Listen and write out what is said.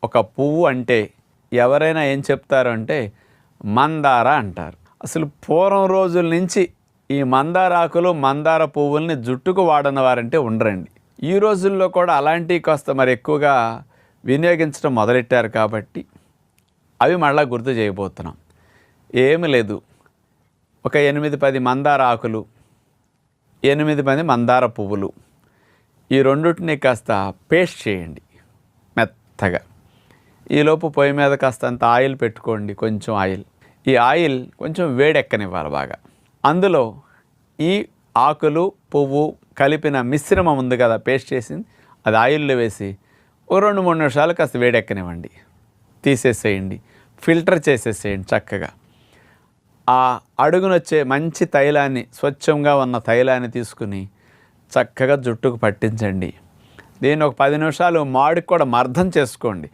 ఒక పువ్వు అంటే ఎవరైనా ఏం చెప్తారు అంటే మందార అంటారు. అసలు పూర్వం రోజుల నుంచి ఈ మందార ఆకులు మందార పువ్వుల్ని జుట్టుకు వాడని వారంటే ఉండరండి. ఈ రోజుల్లో కూడా అలాంటివి కాస్త మరి ఎక్కువగా వినియోగించడం మొదలెట్టారు కాబట్టి అవి మళ్ళీ గుర్తు చేయబోతున్నాం. ఏమి లేదు, ఒక 8-10 మందార ఆకులు, 8-10 మందార పువ్వులు, ఈ రెండింటిని కాస్త పేస్ట్ చేయండి మెత్తగా. ఈలోపు పొయ్యి మీద కాస్తంత ఆయిల్ పెట్టుకోండి, కొంచెం ఆయిల్. ఈ ఆయిల్ కొంచెం వేడెక్కనివ్వాలి బాగా. అందులో ఈ ఆకులు పువ్వు కలిపిన మిశ్రమం ఉంది కదా, పేస్ట్ చేసింది, అది ఆయిల్లో వేసి ఓ 2-3 నిమిషాలు కాస్త వేడెక్కనివ్వండి. తీసేసేయండి, ఫిల్టర్ చేసేసేయండి చక్కగా. ఆ అడుగునొచ్చే మంచి తైలాన్ని, స్వచ్ఛంగా ఉన్న తైలాన్ని తీసుకుని చక్కగా జుట్టుకు పట్టించండి. దీన్ని ఒక 10 నిమిషాలు మాడికి కూడా మర్దం చేసుకోండి.